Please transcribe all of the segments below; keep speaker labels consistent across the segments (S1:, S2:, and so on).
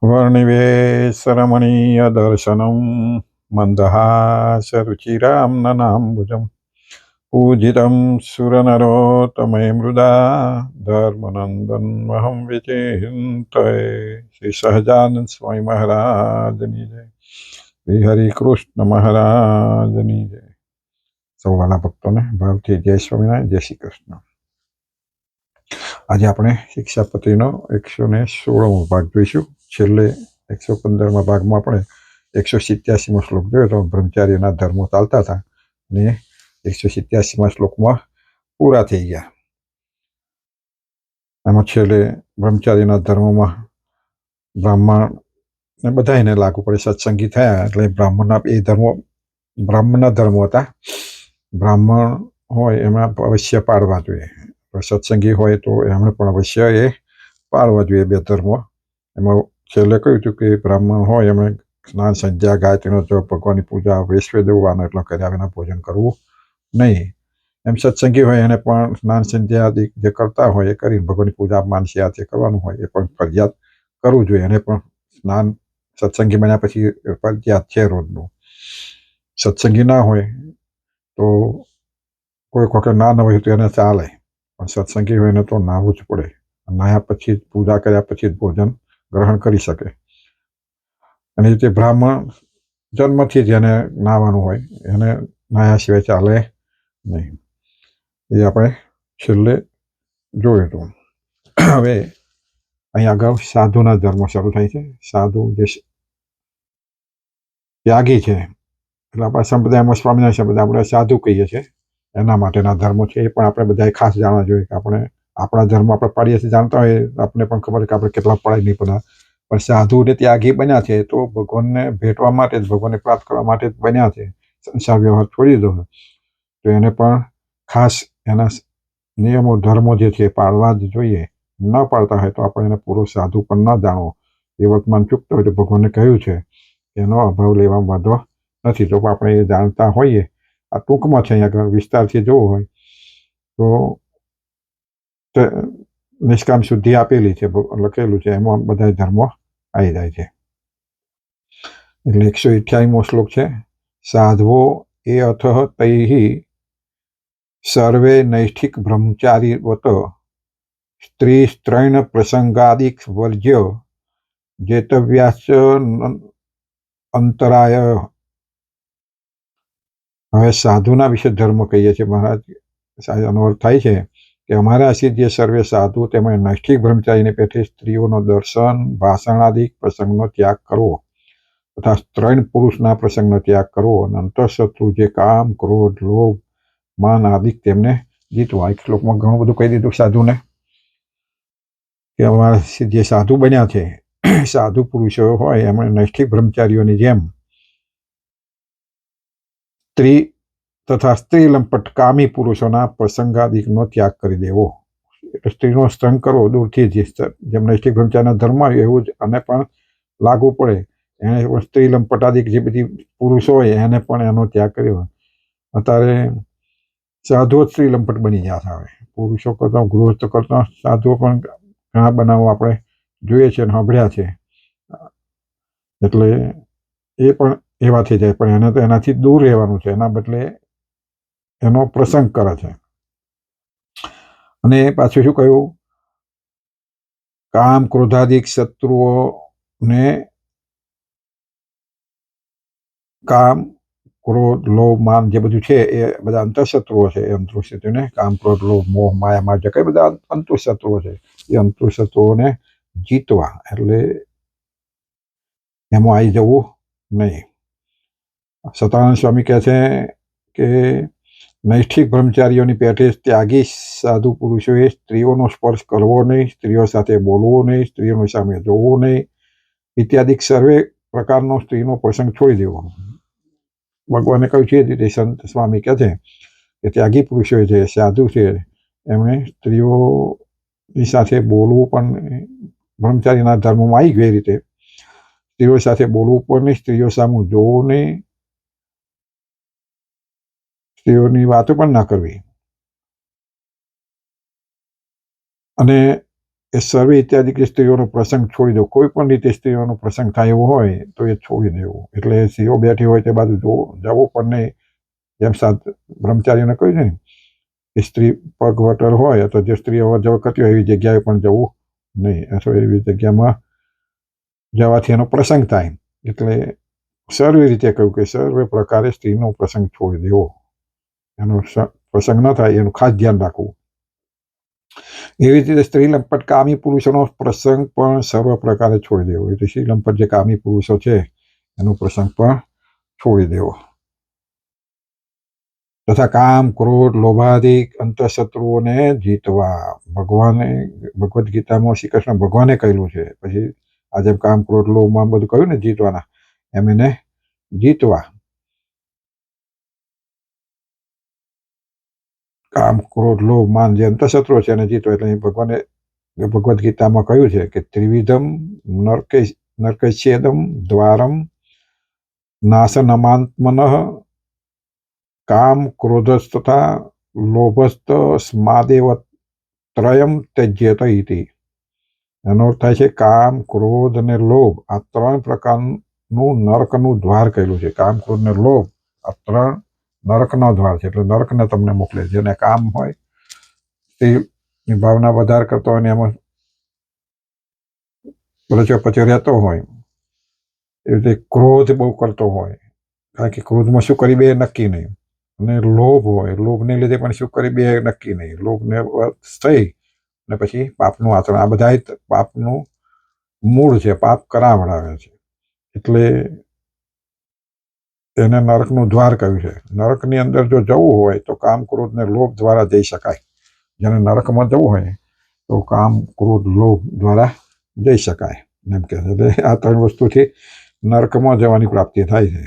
S1: वर्णिवेशरमणीयदर्शनं मन्दहासरुचिरां ननाम्बुजं पूजितं सुरनरोत्तमे मृदा धर्मनन्दन्महं विचिन्तये। श्री सहजानंद स्वामी महाराजनी जय। श्री हरिकृष्ण महाराजनी जय। સૌ વાલા ભક્તોને ભાવથી જય સ્વામિનારાયણ, જય શ્રી કૃષ્ણ। આજે આપણે શિક્ષાપત્રીનો 116મો ભાગ જોઈશું। છેલ્લે 115મા ભાગમાં આપણે 187મો શ્લોક જોયો તો બ્રહ્મચારીના ધર્મો ચાલતા હતા અને 187મા શ્લોકમાં પૂરા થઈ ગયા। એમાં છેલ્લે બ્રહ્મચારીના ધર્મોમાં બ્રાહ્મણને બધા એને લાગુ પડે, સત્સંગી થયા એટલે બ્રાહ્મણના ધર્મો હતા। બ્રાહ્મણ હોય એમાં અવશ્ય પાળવા જોઈએ, સત્સંગી હોય તો એમણે પણ અવશ્ય એ પાળવા જોઈએ બે ધર્મો। એમાં છેલ્લે કહ્યું હતું કે બ્રાહ્મણ હોય એમણે સ્નાન સંધ્યા ગાયત્રીનો જપ ભગવાનની પૂજા વૈશ્વ દેવવાનો એટલો કર્યા વિના ભોજન કરવું નહીં। એમ સત્સંગી હોય એને પણ સ્નાન સંધ્યા આદિ જે કરતા હોય એ કરીને ભગવાનની પૂજા માનસી આ જે કરવાનું હોય એ પણ ફરજિયાત કરવું જોઈએ। એને પણ સ્નાન સત્સંગી બન્યા પછી ફરજિયાત છે રોજનું। સત્સંગી ના હોય તો કોઈ વખત ના હોય તો એને ચાલે, પણ સત્સંગી હોય એને તો નાહવું જ પડે। નાહ્યા પછી પૂજા કર્યા પછી જ ભોજન ગ્રહણ કરી શકે। અને રીતે બ્રાહ્મણ જન્મથી જ એને નાહવાનું હોય, એને નાહ્યા સિવાય ચાલે નહીં। એ આપણે છેલ્લે જોયું હતું। હવે અહીં આગળ સાધુના ધર્મ શરૂ થાય છે। સાધુ જે ત્યાગી છે એટલે આપણા સંપ્રદાયમાં સ્વામિનારાયણ સંપ્રદાય આપણે સાધુ કહીએ છીએ, એના માટેના ધર્મો છે। એ પણ આપણે બધાએ ખાસ જાણવા જોઈએ કે આપણે આપણા ધર્મ આપણે પાડીએ છીએ જાણતા હોય, આપણને પણ ખબર કે આપણે કેટલા પડાય નહીં પડા, પણ સાધુ ને ત્યાગી બન્યા છે તો ભગવાનને ભેટવા માટે જ, ભગવાનને પ્રાપ્ત કરવા માટે જ બન્યા છે। સંસાર વ્યવહાર છોડી દીધો તો એને પણ ખાસ એના નિયમો ધર્મો જે છે પાળવા જ જોઈએ। ન પાળતા હોય તો આપણે એને પૂરો સાધુ પણ ન જાણવો, એ વર્તમાન ચૂકતો હોય તો ભગવાનને કહ્યું છે એનો અભાવ લેવા વાંધો નથી। તો આપણે એ જાણતા હોઈએ, આ ટૂંકમાં છે, અહીંયા આગળ વિસ્તારથી જોવું હોય તો નિષ્કામ શુદ્ધિ આપેલી છે, લખેલું છે, એમાં બધા ધર્મો આવી જાય છે। એટલે 128મો શ્લોક છે। સાધવો એ અથ તૈહિ સર્વે નૈષ્ઠિક બ્રહ્મચારીવત સ્ત્રી સ્ત્રૈણ પ્રસંગાદિક વર્જ્ય જેતવ્યાસ અંતરાય। હવે સાધુના વિશે ધર્મ કહીએ છીએ મહારાજ, એનો અર્થ થાય છે કે અમારા સિદ્ધ સર્વે સાધુ તેમજ નૈષ્ઠિક બ્રહ્મચારીને પેઠે સ્ત્રીઓનો દર્શન ભાષણાદિક પ્રસંગનો ત્યાગ કરવો તથા ત્રણ પુરુષના પ્રસંગનો ત્યાગ કરવો અને અંતઃશત્રુ જે કામ ક્રોધ લોભ માન આદિક તેમને જીતવા। એક શ્લોકમાં ઘણું બધું કહી દીધું સાધુને કે અમારા જે સાધુ બન્યા છે, સાધુ પુરુષો હોય એમણે નૈષ્ઠિક બ્રહ્મચારીઓની જેમ સ્ત્રી તથા સ્ત્રી લંપટ કામી પુરુષોના પ્રસંગાદિકનો ત્યાગ કરી દેવો। એટલે સ્ત્રીનો સ્તંગ કરવો દૂરથી જ, જેમ નૈષ્ઠિક બ્રહ્મચારીના ધર્મ એવું જ અને પણ લાગુ પડે। એને સ્ત્રી લંપટાદિક જે બધી પુરુષો હોય એને પણ એનો ત્યાગ કર્યો। અત્યારે સાધુઓ સ્ત્રી લંપટ બની ગયા છે। હવે પુરુષો કરતા ગૃહસ્થ કરતા સાધુઓ પણ ઘણા બનાવો આપણે જોઈએ છે અને સાંભળ્યા છે, એટલે એ પણ એવા થઈ જાય, પણ એને તો એનાથી દૂર રહેવાનું છે, એના બદલે એનો પ્રસંગ કરે છે। અને પાછું શું કહ્યું, કામ ક્રોધાદિક શત્રુઓને, કામ ક્રોધ લોભ માન જે બધું છે એ બધા અંતઃશત્રુઓ છે। એ અંતઃશત્રુને કામ ક્રોધ લોભ મોહ માયા માર્ગ કઈ બધા અંતઃશત્રુઓ છે, એ અંતઃશત્રુઓને જીતવા, એટલે એમાં આવી જવું નહીં। સતાનંદ સ્વામી કહે છે કે નૈષ્ઠિક બ્રહ્મચારીઓની પેઠે ત્યાગી સાધુ પુરુષોએ સ્ત્રીઓનો સ્પર્શ કરવો નહીં, સ્ત્રીઓ સાથે બોલવું નહીં, સ્ત્રીઓની સામે જોવું નહીં, ઇત્યાદિ સર્વે પ્રકારનો સ્ત્રીનો પ્રસંગ છોડી દેવો। ભગવાને કહ્યું છે રીતે સંત સ્વામી કહે છે કે ત્યાગી પુરુષો છે, સાધુ છે, એમણે સ્ત્રીઓની સાથે બોલવું પણ બ્રહ્મચારીના ધર્મમાં આવી ગઈ રીતે સ્ત્રીઓ સાથે બોલવું પણ નહીં, સ્ત્રીઓ સામે જોવું નહીં, સ્ત્રીઓની વાતો પણ ના કરવી, અને એ સર્વે ઇત્યાદિ સ્ત્રીઓનો પ્રસંગ છોડી દો. કોઈ પણ રીતે સ્ત્રીઓનો પ્રસંગ થાય એવો હોય તો એ છોડી દેવું. એટલે સ્ત્રીઓ બેઠી હોય તે બાજુ જવું પણ નહીં. જેમ બ્રહ્મચારીઓને કહ્યું છે ને કે સ્ત્રી પગવટર હોય અથવા જે સ્ત્રી અવર જવર કરતી હોય એવી જગ્યાએ પણ જવું નહીં, અથવા એવી જગ્યામાં જવાથી એનો પ્રસંગ થાય. એટલે સર્વે રીતે કહ્યું કે સર્વે પ્રકારે સ્ત્રીનો પ્રસંગ છોડી દેવો. એનો પ્રસંગ ન થાય એનું ખાસ ધ્યાન રાખવું. એવી રીતે સ્ત્રી લંપટ કામી પુરુષોનો પ્રસંગ પણ સર્વ પ્રકારે છોડી દેવો. એટલે સ્ત્રી લંપટ જે કામી પુરુષો છે એનો પ્રસંગ પણ છોડી દેવો. તથા કામ, ક્રોધ, લોભાદિક અંતઃશત્રુઓને જીતવા. ભગવદ્ ગીતામાં શ્રી કૃષ્ણ ભગવાને કહેલું છે. પછી આ જેમ કામ, ક્રોધ, લોભમાં બધું કહ્યું ને જીતવાના, એમ એને જીતવા. કામ, ક્રોધ, લોભ, માન જે અંતઃશત્રુઓ છે એને જીતવા. એટલે ભગવાને ભગવદ્ ગીતામાં કહ્યું છે કે ત્રિવિધમ નરકૈછેદમ દ્વારમ નાશનમાત્મનઃ કામ, ક્રોધસ્ત તથા લોભસ્ત સ્માદેવ ત્રયમ ત્યજ્યત ઇતિ. એનો અર્થ થાય છે કામ, ક્રોધ અને લોભ આ 3 પ્રકારનું નરકનું દ્વાર કહેલું છે. કામ, ક્રોધ ને લોભ આ 3 નરકનો દ્વાર છે. એટલે નરકને તમને મોકલે. જેને કામ હોય તેની ભાવના વધારે કરતો હોય ને એમાં પછી રહેતો હોય, એ રીતે ક્રોધ બહુ કરતો હોય, કારણ કે ક્રોધમાં શું કરી બે નક્કી નહીં. અને લોભ હોય, લોભને લીધે પણ શું કરી બે નક્કી નહીં. લોભને થઈ અને પછી પાપનું આચરણ. આ બધા પાપનું મૂળ છે, પાપ કરાવડાવે છે. એટલે એને નરકનું દ્વાર કહ્યું છે. નરકની અંદર જો જવું હોય તો કામ, ક્રોધ ને લોભ દ્વારા જઈ શકાય. જેને નરકમાં જવું હોય તો કામ, ક્રોધ, લોભ દ્વારા જઈ શકાય એમ કે. એટલે આ 3 વસ્તુથી નરકમાં જવાની પ્રાપ્તિ થાય છે.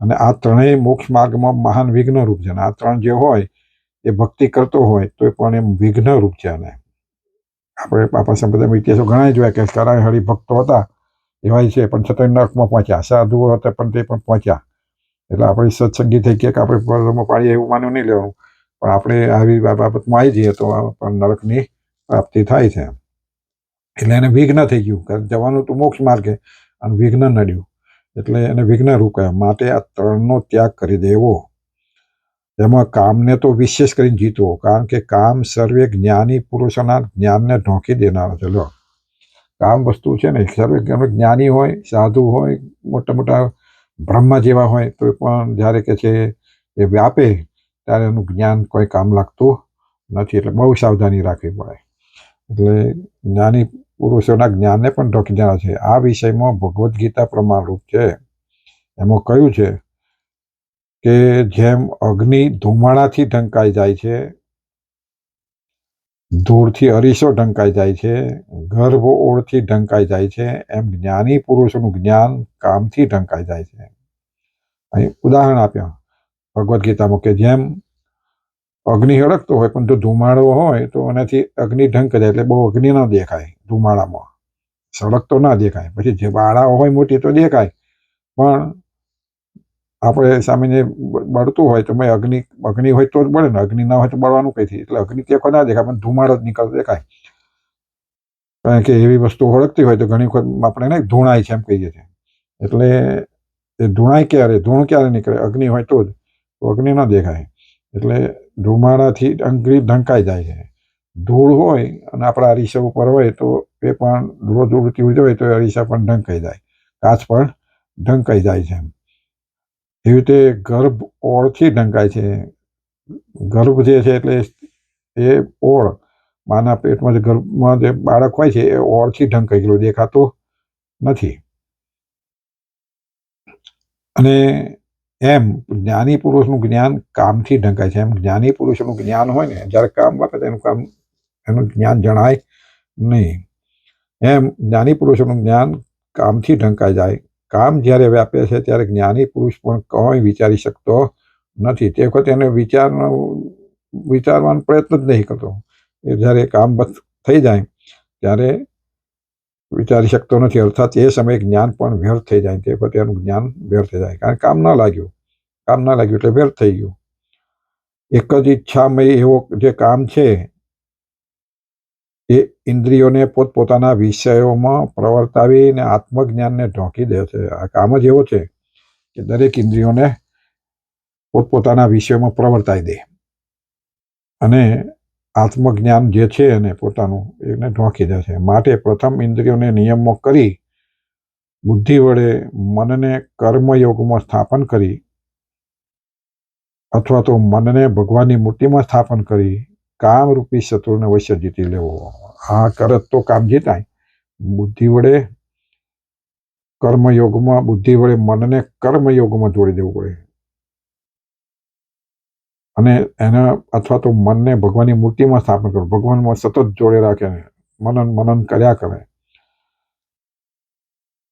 S1: અને આ 3 મોક્ષ માર્ગમાં મહાન વિઘ્નરૂપ છે. આ 3 જે હોય એ ભક્તિ કરતો હોય તો પણ એમ વિઘ્નરૂપ છે. અને આપણે બાપા સંપ્રદાયમાં ઇતિહાસો ઘણા જોયા કે કરાય હરિભક્તો હતા એવા છે, પણ છતાં નરકમાં પહોંચ્યા. સાધુઓ હતા પણ તે પણ પહોંચ્યા. એટલે આપણે સત્સંગી થઈ ગયા કે આપણે પરમ પાડીએ એવું માનવું નહીં લેવાનું, પણ આપણે આવી બાબતમાં આવી જઈએ તો પણ નરકની પ્રાપ્તિ થાય છે. એટલે એને વિઘ્ન થઈ ગયું, કારણ જવાનું તો મોક્ષ માર્ગે અને વિઘ્ન નડ્યું. એટલે એને વિઘ્ન રૂપ કહ્યા. માટે આ 3નો ત્યાગ કરી દેવો. એમાં કામને તો વિશેષ કરીને જીતવો, કારણ કે કામ સર્વે જ્ઞાની પુરુષોના જ્ઞાનને ઢોંકી દેનારો છે. લો, કામ વસ્તુ છે ને, સર્વે જ્ઞાની હોય, સાધુ હોય, મોટા મોટા બ્રહ્મા જેવા હોય તો પણ જ્યારે કે છે એ વ્યાપે ત્યારે એનું જ્ઞાન કોઈ કામ લાગતું નથી. એટલે બહુ સાવધાની રાખવી પડે. એટલે જ્ઞાની પુરુષોના જ્ઞાનને પણ ઢોકી દેનાર છે. આ વિષયમાં ભગવદ્ ગીતા પ્રમાણરૂપ છે. એમાં કહ્યું છે કે જેમ અગ્નિ ધુમાડાથી ઢંકાઈ જાય છે, ધૂળથી અરીસો ઢંકાઈ જાય છે, ગર્ભ ઓળથી ઢંકાઈ જાય છે, એમ જ્ઞાની પુરુષોનું જ્ઞાન કામથી ઢંકાઈ જાય છે. અહીં ઉદાહરણ આપ્યા ભગવદ્ ગીતામાં કે જેમ અગ્નિ હળગતો હોય પણ જો ધુમાડો હોય તો એનાથી અગ્નિ ઢંકાઈ જાય. એટલે બહુ અગ્નિ ન દેખાય ધુમાડામાં, સળગતો ના દેખાય. પછી જે બાળાઓ હોય મોટી તો દેખાય, પણ આપણે સામે બળતું હોય તો અગ્નિ હોય તો જ બળે ને, અગ્નિ ના હોય તો બળવાનું કઈથી. એટલે અગ્નિ દેખો ના દેખાય પણ ધુમાડો જ નીકળતો દેખાય. કારણ કે એવી વસ્તુ હળગતી હોય તો ઘણી વખત આપણે નહીં ધૂણાય છે એમ કહીએ છીએ. એટલે એ ધૂણાય ક્યારે, ધૂણ ક્યારે નીકળે, અગ્નિ હોય તો જ, તો અગ્નિ ના દેખાય. એટલે ધુમાડાથી અગ્નિ ઢંકાઈ જાય છે. ધૂળ હોય અને આપણા અરીસા ઉપર હોય તો એ પણ રોજ ઉડતી હોય તો અરીસા પણ ઢંકાઈ જાય, કાચ પણ ઢંકાઈ જાય છે. એવી રીતે ગર્ભ ઓળથી ઢંકાય છે. ગર્ભ જે છે એટલે એ ઓળ, માના પેટમાં જે ગર્ભમાં જે બાળક હોય છે એ ઓળથી ઢંકાઈ ગયેલું દેખાતું નથી. અને એમ જ્ઞાની પુરુષનું જ્ઞાન કામથી ઢંકાય છે. એમ જ્ઞાની પુરુષનું જ્ઞાન હોય ને જ્યારે કામ વાપરે એનું જ્ઞાન જણાય નહીં. એમ જ્ઞાની પુરુષોનું જ્ઞાન કામથી ઢંકાઈ જાય. કામ જ્યારે વ્યાપે છે ત્યારે જ્ઞાની પુરુષ પણ કંઈ વિચારી શકતો નથી. તે વખતે એને વિચારવાનો પ્રયત્ન જ નહીં કરતો. એ જ્યારે કામ થઈ જાય ત્યારે વિચારી શકતો નથી. અર્થાત એ સમયે જ્ઞાન પણ વ્યર્થ થઈ જાય. તે વખતે એનું જ્ઞાન વ્યર્થ થઈ જાય, કારણ કામ ના લાગ્યું એટલે વ્યર્થ થઈ ગયું. એક જ ઈચ્છામય એવો જે કામ છે એ ઇન્દ્રિયોને પોતપોતાના વિષયોમાં પ્રવર્તાવીને આત્મજ્ઞાનને ઢોકી દે છે. આ કામ જ એવો છે કે દરેક ઇન્દ્રિયોને પોતપોતાના વિષયોમાં પ્રવર્તાઈ દે અને આત્મજ્ઞાન જે છે એને પોતાનું એને ઢોકી દે છે. માટે પ્રથમ ઇન્દ્રિયોને નિયમો કરી બુદ્ધિ વડે મનને કર્મયોગમાં સ્થાપન કરી અથવા તો મનને ભગવાનની મૂર્તિમાં સ્થાપન કરી કામરૂપી શત્રુને વશ્ય જીતી લેવો. આ કરત તો કામ જીતાય. બુદ્ધિ વડે કર્મયોગમાં બુદ્ધિ વડે મનને કર્મયોગમાં જોડી દેવું પડે અને એના અથવા તો મનને ભગવાનની મૂર્તિમાં સ્થાપન કરવું. ભગવાનમાં સતત જોડે રાખે મનન કર્યા કરે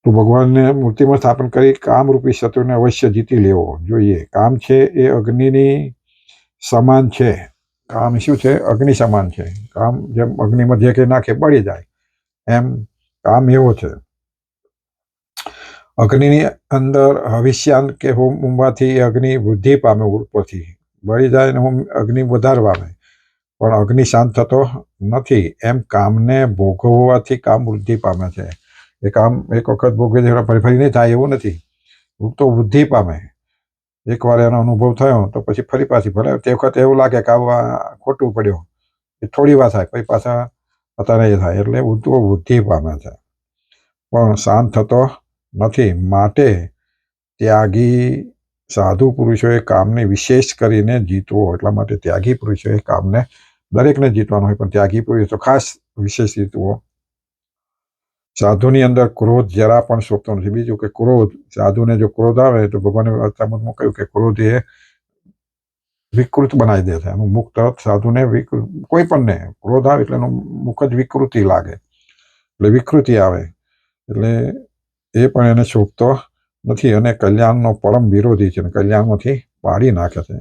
S1: તો ભગવાનને મૂર્તિમાં સ્થાપન કરી કામરૂપી શત્રુને અવશ્ય જીતી લેવો જોઈએ. કામ છે એ અગ્નિની સમાન છે. કામ શું છે? અગ્નિ સમાન છે. કામ જેમ અગ્નિમાં જે કંઈ નાખે બળી જાય એમ કામ એવો છે. અગ્નિની અંદર હવિષ્યાન કે હોમ ઉમવાથી અગ્નિ વૃદ્ધિ પામે, ઉપરથી બળી જાય ને અગ્નિ વધારે પામે, પણ અગ્નિ શાંત થતો નથી. એમ કામને ભોગવવાથી કામ વૃદ્ધિ પામે છે. એ કામ એક વખત ભોગવી દે ફરી નહીં થાય એવું નથી. તો વૃદ્ધિ પામે. એકવાર એનો અનુભવ થયો તો પછી ફરી પાછી ભલે તે વખતે એવું લાગે કે આવા ખોટું પડ્યું, એ થોડી વાર થાય પછી પાછા અત્યારે થાય એટલે વૃદ્ધિ પામે છે પણ શાંત થતો નથી. માટે ત્યાગી સાધુ પુરુષોએ કામને વિશેષ કરીને જીતવો. એટલા માટે ત્યાગી પુરુષોએ કામને દરેકને જીતવાનું હોય પણ ત્યાગી પુરુષો ખાસ વિશેષ જીતવો. સાધુની અંદર ક્રોધ જરા પણ શોભતો નથી. બીજું કે ક્રોધ, સાધુને જો ક્રોધ આવે તો ભગવાને અર્થામતમાં કહ્યું કે ક્રોધ એ વિકૃત બનાવી દે છે. એનું મુખ તરત સાધુને કોઈ પણ ને ક્રોધ આવે એટલે એનું મુખ જ વિકૃતિ લાગે, એટલે વિકૃતિ આવે એટલે એ પણ એને શોભતો નથી અને કલ્યાણનો પરમ વિરોધી છે. કલ્યાણમાંથી પાડી નાખે છે.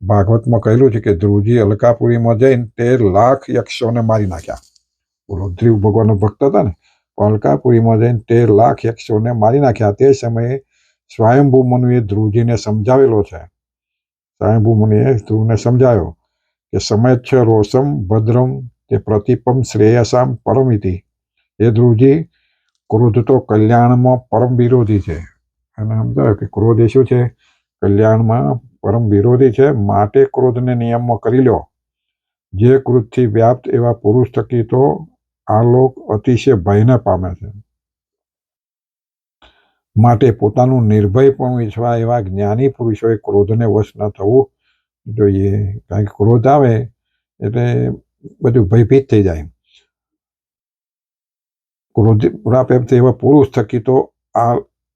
S1: ભાગવતમાં કહેલું છે કે ધ્રુવજી અલકાપુરીમાં જઈને 13 લાખ યક્ષોને મારી નાખ્યા. બોલો, ધ્રુવ ભગવાનનો ભક્ત હતા ને, અલકાપુરીમાં જઈને 13 લાખ યક્ષોને મારી નાખ્યા. તે સમયે સ્વયંભૂ મુનિએ ધ્રુવજીને સમજાવેલો છે. સ્વયંભૂ મુનિએ ધ્રુવને સમજાવ્યો કે સમયચ્છ રોષમ ભદ્રમ તે પ્રતિપમ શ્રેયસામ પરમિતિ. એ ધ્રુવજી, ક્રોધ તો કલ્યાણમાં પરમ વિરોધી છે. અને સમજાયો કે ક્રોધ એ શું છે? કલ્યાણમાં પરમ વિરોધી છે. માટે ક્રોધને નિયમમાં કરી લો. જે ક્રોધથી વ્યાપ્ત એવા પુરુષ થકી તો આ લોક અતિશય ભયને પામે છે. માટે પોતાનું નિર્ભયપણું ઈચ્છવા એવા જ્ઞાની પુરુષોએ ક્રોધને વશ ન થવું જોઈએ. કારણ કે ક્રોધ આવે એટલે બધું ભયભીત થઈ જાય. ક્રોધ પ્રાપ્ત એવા પુરુષ થકી તો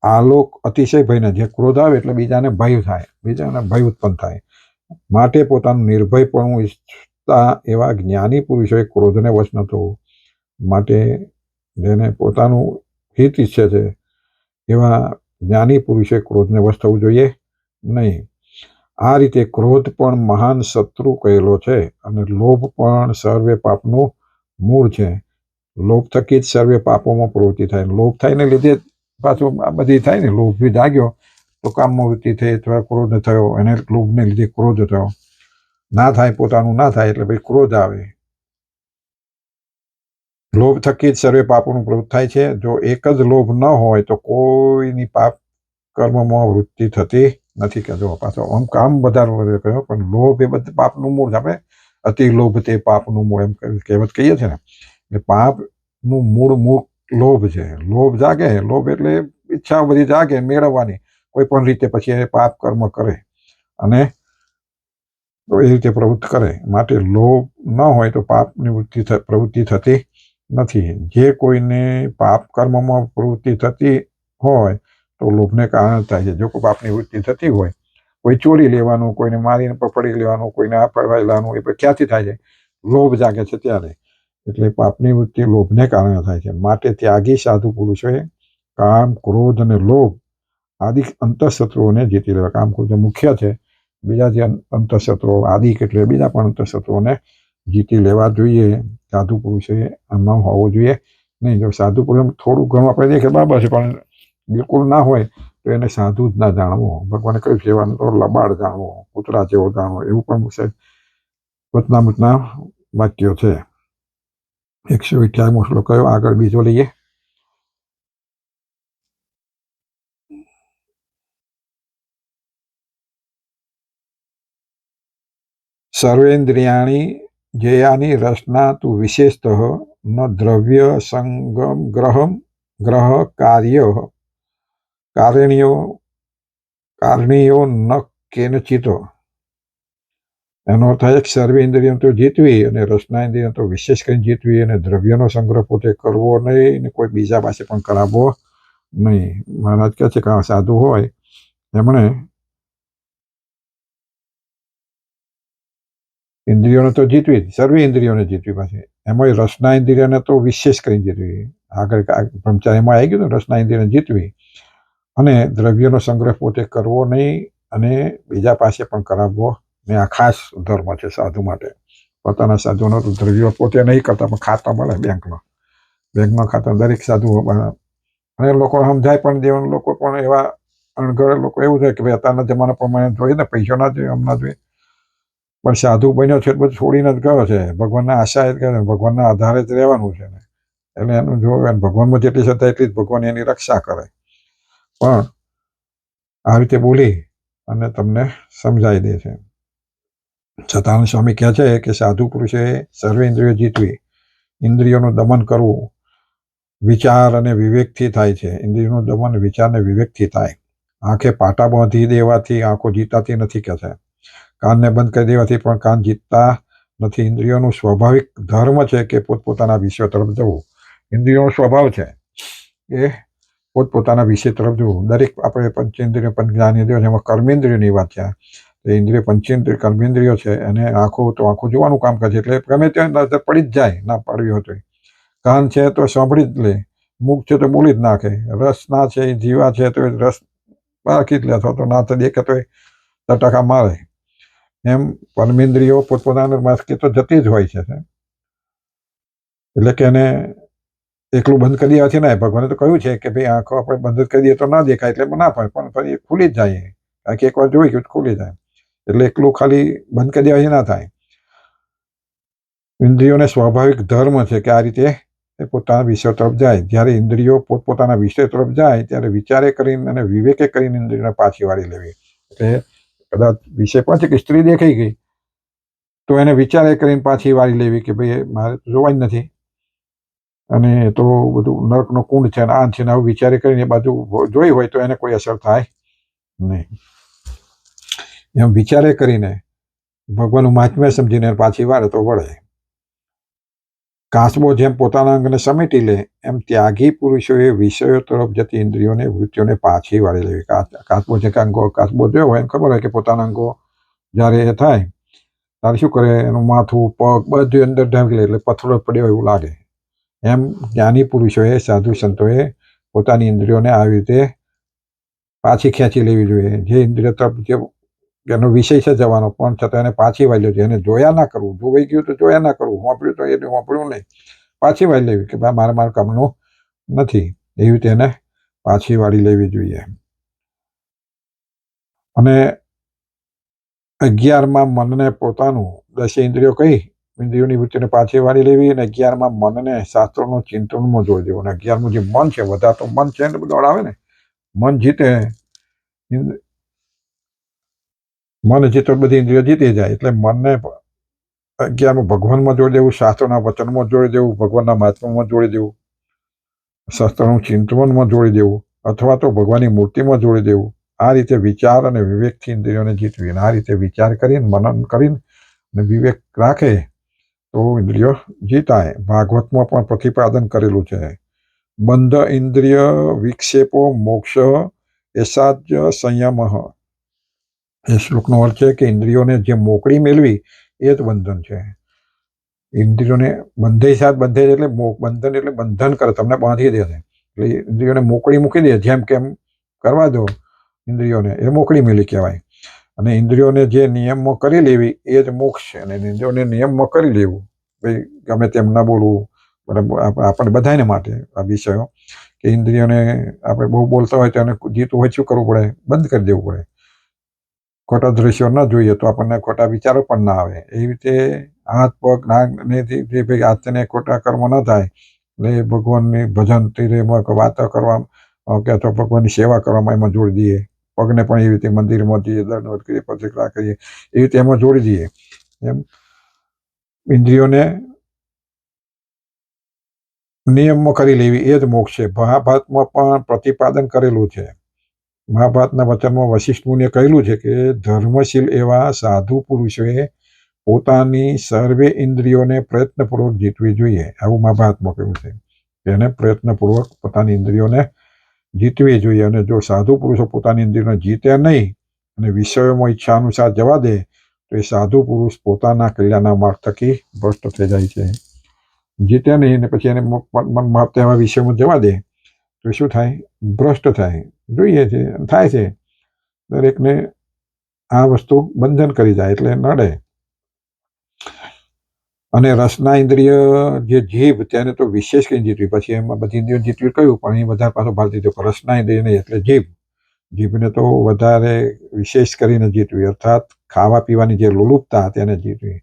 S1: આ લોક અતિશય ભયને, જે ક્રોધ આવે એટલે બીજાને ભય થાય, બીજાને ભય ઉત્પન્ન થાય. માટે પોતાનું નિર્ભયપણું ઈચ્છતા એવા જ્ઞાની પુરુષોએ ક્રોધને વશ ન થવું. માટે જેને પોતાનું હિત ઈચ્છે છે એવા જ્ઞાની પુરુષે ક્રોધને વશ થવું જોઈએ નહીં. આ રીતે ક્રોધ પણ મહાન શત્રુ કહેલો છે અને લોભ પણ સર્વે પાપનું મૂળ છે. લોભ થકી જ સર્વે પાપોમાં પ્રવૃત્તિ થાય. લોભ થાય ને લીધે પાછું આ બધી થાય ને. લોભ બી જાગ્યો તો કામમાં વૃત્તિ થઈ અથવા ક્રોધ થયો, એને લોભને લીધે ક્રોધ થયો. ના થાય, પોતાનું ના થાય એટલે ભાઈ ક્રોધ આવે. લોભ થકી જ સર્વે પાપોનું પ્રવૃત્તિ થાય છે. જો એક જ લોભ ન હોય તો કોઈની પાપ કર્મમાં વૃત્તિ થતી નથી. કે જો પાછો આમ કામ વધારે કહ્યો પણ લોભ એ બધું પાપનું મૂળ. આપણે અતિ લોભ તે પાપનું મૂળ એમ કહેવત કહીએ છીએ ને, એટલે પાપનું મૂળ લોભ છે. લોભ જાગે, લોભ એટલે ઈચ્છાઓ બધી જાગે મેળવવાની કોઈ પણ રીતે, પછી એ પાપ કર્મ કરે અને એ રીતે પ્રવૃત્તિ કરે. માટે લોભ ન હોય તો પાપની પ્રવૃત્તિ થતી નથી. જે કોઈને પાપ કર્મમાં પ્રવૃત્તિ થતી હોય તો લોભને કારણે થાય છે. જો કોઈ પાપની વૃત્તિ થતી હોય, કોઈ ચોરી લેવાનું, કોઈને મારીને પકડી લેવાનું, કોઈને આ પડવાઈ લેવાનું, એ ક્યાંથી થાય છે? લોભ જાગે છે ત્યારે. એટલે પાપની વૃત્તિ લોભને કારણે થાય છે. માટે ત્યાગી સાધુ પુરુષોએ કામ, ક્રોધ અને લોભ આદિ અંતઃશત્રુઓને જીતી લેવા. કામ, ક્રોધ મુખ્ય છે. બીજા જે અંતઃશત્રુઓ આદિ એટલે બીજા પણ અંતઃશત્રુઓને જીતી લેવા જોઈએ. સાધુ પુરુષોએ આમાં હોવો જોઈએ નહીં. જો સાધુ પુરુષ થોડું ઘણું આપણે દેખે બરાબર છે, પણ બિલકુલ ના હોય તો એને સાધુ જ ના જાણવો. ભગવાને કહ્યું છે એવાનું તો લબાડ જાણવો, કૂતરા જેવો જાણવો, એવું પણ વચનામૃતના વાક્યો છે. 128મો શ્લોક કયો? આગળ બીજો લઈએ. સર્વેન્દ્રિયાણી જયાની રસના તું વિશેષતઃ ન દ્રવ્ય સંગમ ગ્રહ કારણીયો ન કેનચિત. એનો અર્થ થાય કે સર્વે ઇન્દ્રિયો તો જીતવી અને રસના ઇન્દ્રિયો તો વિશેષ કરીને જીતવી અને દ્રવ્યનો સંગ્રહ પોતે કરવો નહીં ને કોઈ બીજા પાસે પણ કરાવવો નહીં. મહારાજ કહે છે કે આ સાધુ હોય એમણે ઇન્દ્રિયોને તો જીતવી, સર્વે ઇન્દ્રિયોને જીતવી, પાછી એમાં રસના ઇન્દ્રિયોને તો વિશેષ કરીને જીતવી. આગળ બ્રહ્મચારીમાં આવી ગયું ને, રસના ઇન્દ્રિયોને જીતવી અને દ્રવ્યનો સંગ્રહ પોતે કરવો નહીં અને બીજા પાસે પણ કરાવવો ને. આ ખાસ ધર્મ છે સાધુ માટે. પોતાના સાધુનો તો દ્રવ્યો પોતે નહીં કરતા, પણ ખાતા મળે બેંકમાં ખાતા દરેક સાધુ. અને લોકો સમજાય પણ દેવાનું. લોકો પણ એવા અણઘડ લોકો એવું છે કે ભાઈ અત્યારના જમાના પ્રમાણે જોઈએ ને, પૈસો ના જોઈએ, હમણાં જોઈએ, પણ સાધુ બન્યો છે બધું છોડીને જ ગયો છે. ભગવાનના આશા જ કરે, ભગવાનના આધારે જ રહેવાનું છે ને. એટલે એનું જોવે, ભગવાનમાં જેટલી શ્રદ્ધા એટલી જ ભગવાન એની રક્ષા કરે. પણ આ રીતે બોલી અને તમને સમજાવી દે છે. સતાનંદ સ્વામી કહે છે કે સાધુ પુરુષે સર્વે ઇન્દ્રિયો જીતવી, ઇન્દ્રિયોનું દમન કરવું વિચાર અને વિવેકથી થાય છે. ઇન્દ્રિયોનું દમન વિચાર અને વિવેકથી થાય. આંખે પાટા બાંધી દેવાથી આંખો જીતાતી નથી કહે છે. કાનને બંધ કરી દેવાથી પણ કાન જીતતા નથી. ઇન્દ્રિયોનું સ્વાભાવિક ધર્મ છે કે પોતપોતાના વિષય તરફ જવું. ઇન્દ્રિયોનો સ્વભાવ છે એ પોતપોતાના વિષય તરફ જવું. દરેક આપણે પંચેન્દ્રિય પંચજ્ઞાનેન્દ્રિયો એમાં કર્મેન્દ્રિયોની વાત છે. ઇન્દ્રિય પંચેન્દ્રિય કર્મેન્દ્રિયો છે અને આંખો તો આંખો જોવાનું કામ કરે છે, એટલે ગમે ત્યાં નજર પડી જ જાય, ના પાડવી હોય તો. કાન છે તો સાંભળી જ લે, મુખ છે તો બોલી જ નાખે, રસ ના છે જીવા છે તો રસ બાકી જ લે, અથવા તો ના તો દેખે તો ટકા મારે. એમ કર્મેન્દ્રિયો પોતપોતાના માર્ગે તો જતી જ હોય છે. એટલે કે એને એકલું બંધ કરી દેવાથી ના. ભગવાને તો કહ્યું છે કે ભાઈ આંખો આપણે બંધ કરી દઈએ તો ના દેખાય, એટલે ના પડે, પણ ફરી ખુલી જ જાય. કારણ કે એકવાર જોઈ ગયું ખુલી જાય. એટલે એકલું ખાલી બંધ કરી દેવાથી ના થાય. ઇન્દ્રિયોને સ્વાભાવિક ધર્મ છે કે આ રીતે એ પોતાના વિષય તરફ જાય. જ્યારે ઇન્દ્રિયો પોતપોતાના વિષય તરફ જાય ત્યારે વિચારે કરીને અને વિવેકે કરીને ઇન્દ્રિયોને પાછી વાળી લેવી. એટલે કદાચ વિષય પણ છે કે સ્ત્રી દેખાઈ ગઈ તો એને વિચારે કરીને પાછી વાળી લેવી કે ભાઈ મારે જોવા જ નથી, અને તો બધું નરકનો કુંડ છે ને આ છે ને આવું વિચારે કરીને એ બાજુ જોઈ હોય તો એને કોઈ અસર થાય નહીં. એમ વિચારે કરીને ભગવાનનું મહાત્મ્ય સમજીને પાછી વાળે તો વળે. કાચબો જેમ પોતાના અંગને સમેટી લે એમ ત્યાગી પુરુષોએ વિષયો તરફ જતી ઇન્દ્રિયોને વૃત્તિઓને પાછી વાળી લેવી. કાચબો જે અંગો કાચબો જોયો હોય એને ખબર હોય કે પોતાના અંગો જ્યારે એ થાય ત્યારે શું કરે, એનું માથું પગ બધું અંદર ઢાંકી લે, એટલે પથ્થરો પડ્યો એવું લાગે. એમ જ્ઞાની પુરુષોએ સાધુ સંતોએ પોતાની ઇન્દ્રિયોને આવી રીતે પાછી ખેંચી લેવી જોઈએ. જે ઇન્દ્રિય તરફ એનો વિષય છે જવાનો, પણ છતાં એને પાછી વાળી લેવી. એને જોયા ના કરવું, જોવાઈ ગયું તો જોયા ના કરવું, વાપર્યું તો એને વાપર્યું નહીં, પાછી વાળી લેવી કે ભાઈ મારા કામનું નથી, એવી રીતે એને પાછી વાળી લેવી જોઈએ. અને 11માં મનને પોતાનું 10 ઇન્દ્રિયો કહી ઇન્દ્રિયોની વૃત્તિને પાછી વાળી લેવી, અને 11માં મનને શાસ્ત્રોનું ચિંતનમાં જોડી દેવું. અને 11મું જે મન છે, વધારે તો મન છે ને બધું આવે ને, મન જીતે, મન જીતો બધી ઇન્દ્રિયો જીતી જાય. એટલે મનને 11મું ભગવાનમાં જોડી દેવું, શાસ્ત્રના વચનમાં જોડી દેવું, ભગવાનના મહાત્મામાં જોડી દેવું, શાસ્ત્રનું ચિંતનમાં જોડી દેવું, અથવા તો ભગવાનની મૂર્તિમાં જોડી દેવું. આ રીતે વિચાર અને વિવેકથી ઇન્દ્રિયોને જીતવી. આ રીતે વિચાર કરીને મનન કરીને અને વિવેક રાખે તો ઇન્દ્રિયો જીતાય. ભાગવતમાં પણ પ્રતિપાદન કરેલું છે. બંધ ઇન્દ્રિય વિક્ષેપો મોક્ષ એસાજ સંયમ. એ શ્લોકનો અર્થ છે કે ઇન્દ્રિયોને જે મોકળી મેળવી એ જ બંધન છે. ઇન્દ્રિયોને બંધે સાથ બંધે એટલે બંધન એટલે બંધન કરે, તમને બાંધી દે છે. એટલે ઇન્દ્રિયોને મોકળી મૂકી દે, જેમ કેમ કરવા દો ઇન્દ્રિયોને, એ મોકળી મેલી કહેવાય. અને ઇન્દ્રિયોને જે નિયમમાં કરી લેવી એ જ મોક્ષ છે. અને ઇન્દ્રિયોને નિયમમાં કરી લેવું, ભાઈ ગમે તેમ ના બોલવું, આપણે બધાને માટે આ વિષયો કે ઇન્દ્રિયોને આપણે બહુ બોલતા હોય તો એને જીતવું હોય શું કરવું પડે, બંધ કરી દેવું પડે. ખોટા દ્રશ્યો ન જોઈએ તો આપણને ખોટા વિચારો પણ ના આવે. એવી રીતે હાથ પગ નાકથી ભાઈ હાથને ખોટા કર્મ ન થાય એટલે ભગવાનની ભજન તીરેમાં વાતો કરવા કે અથવા ભગવાનની સેવા કરવામાં એમાં જોડી દઈએ. પગને પણ એવી રીતે મંદિરમાં જઈએ, દંડવત કરીએ, પ્રદક્ષિણા કરીએ, એવી રીતે એમાં જોડી દઈએ. એમ ઇન્દ્રિયોને નિયમમાં કરી લેવી એ જ મોક્ષ છે. મહાભારતમાં પણ પ્રતિપાદન કરેલું છે. મહાભારતના વચનમાં વશિષ્ઠ મુનિએ કહેલું છે કે ધર્મશીલ એવા સાધુ પુરુષોએ પોતાની સર્વે ઇન્દ્રિયોને પ્રયત્નપૂર્વક જીતવી જોઈએ. આવું મહાભારતમાં કહ્યું છે. તેને પ્રયત્નપૂર્વક પોતાની ઇન્દ્રિયોને જીતવી જોઈએ. અને જો સાધુ પુરુષો પોતાની ઇન્દ્રિયોને જીતે નહીં અને વિષયોમાં ઈચ્છા અનુસાર જવા દે તો એ સાધુ પુરુષ પોતાના કલ્યાણના માર્ગ થકી ભ્રષ્ટ થઈ જાય છે. જીતે નહીં ને પછી એને મનમાં તેવા વિષયોમાં જવા દે તો શું થાય? ભ્રષ્ટ થાય. જોઈએ છે, થાય છે. દરેકને આ વસ્તુ બંધન કરી જાય એટલે નડે. અને રસના ઇન્દ્રિય જે જીભ તેને તો વિશેષ કઈ જીતવી. પછી એમાં બધી ઇન્દ્રિયો જીતવી કહ્યું, પણ એ વધારે પાછો ભાર દીધો. રસના ઇન્દ્રિય નહીં એટલે જીભને તો વધારે વિશેષ કરીને જીતવી. અર્થાત ખાવા પીવાની જે લુલુપતા તેને જીતવી.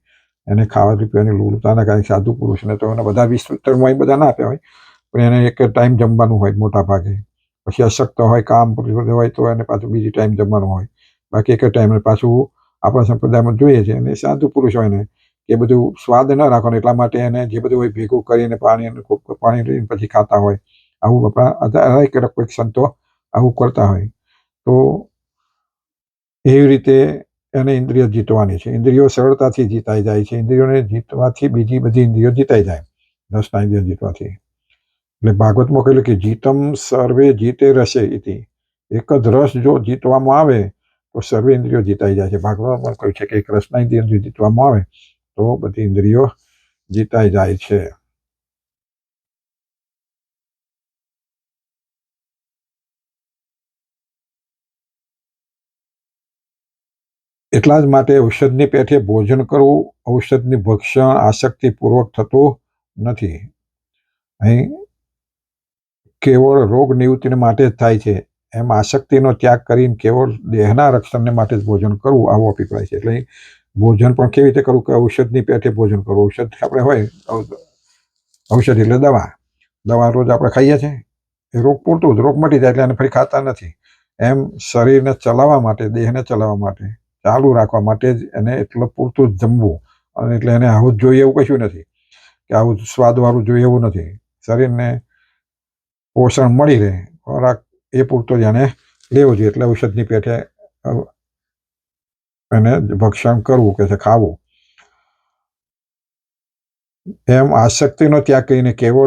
S1: એને ખાવા પીવાની લુલુપતાના કારણે સાધુ પુરુષને તો એને બધા વિસ્તૃતમાં બધા ના આપ્યા હોય, પણ એને એક ટાઈમ જમવાનું હોય મોટા ભાગે. પછી અશક્ત હોય, કામ હોય તો એને પાછું બીજી ટાઈમ જમવાનું હોય. બાકી એક ટાઈમ પાછું આપણા સંપ્રદાયમાં જોઈએ છે. અને સાધુ પુરુષ હોય ને એ બધું સ્વાદ ન રાખવાનો એટલા માટે એને જે બધું હોય ભેગું કરીને પાણી લઈને પછી ખાતા હોય. આવું આપણા કોઈક સંતો આવું કરતા હોય. તો એવી રીતે એને ઇન્દ્રિયો જીતવાની છે. ઇન્દ્રિયો સરળતાથી જીતાઈ જાય છે. ઇન્દ્રિયોને જીતવાથી બીજી બધી ઇન્દ્રિયો જીતાઈ જાય. રસના ઇન્દ્રિયો જીતવાથી. એટલે ભાગવતમાં કહેલું કે જીતમ સર્વે જીતે રસે ઇતિ. એક જ રસ જો જીતવામાં આવે તો સર્વે ઇન્દ્રિયો જીતાઈ જાય છે. ભાગવતમાં કહ્યું છે કે એક રસના ઇન્દ્રિયો જીતવામાં આવે તો બધી ઇન્દ્રિયો જીતાઈ જાય છે. એટલા જ માટે ઔષધની પેઠે ભોજન કરવું ઔષધની ભક્ષણ આસક્તિપૂર્વક થતું નથી. અહીં કેવળ રોગ નિવૃત્તિ માટે જ થાય છે. એમ આસક્તિનો ત્યાગ કરીને કેવળ દેહના રક્ષણને માટે જ ભોજન કરવું આવો અભિપ્રાય છે. એટલે ભોજન પણ કેવી રીતે કરવું કે ઔષધની પેઠે ભોજન કરવું. ઔષધ આપણે હોય, ઔષધ એટલે દવા રોજ આપણે ખાઈએ છીએ, એ રોગ પૂરતું જ રોગ મટી જાય એટલે એને ફરી ખાતા નથી. એમ શરીરને ચલાવવા માટે, દેહને ચલાવવા માટે, ચાલુ રાખવા માટે જ એને એટલું પૂરતું જ જમવું. અને એટલે એને આવું જ જોઈએ એવું કશું નથી કે આવું સ્વાદવાળું જોઈએ એવું નથી. શરીરને પોષણ મળી રહે, ખોરાક એ પૂરતો જ એને લેવો જોઈએ. એટલે ઔષધની પેઠે એને ભક્ષણ કરવું કે છે ખાવું. એમ આસક્તિનો ત્યાગ કરીને કેવળ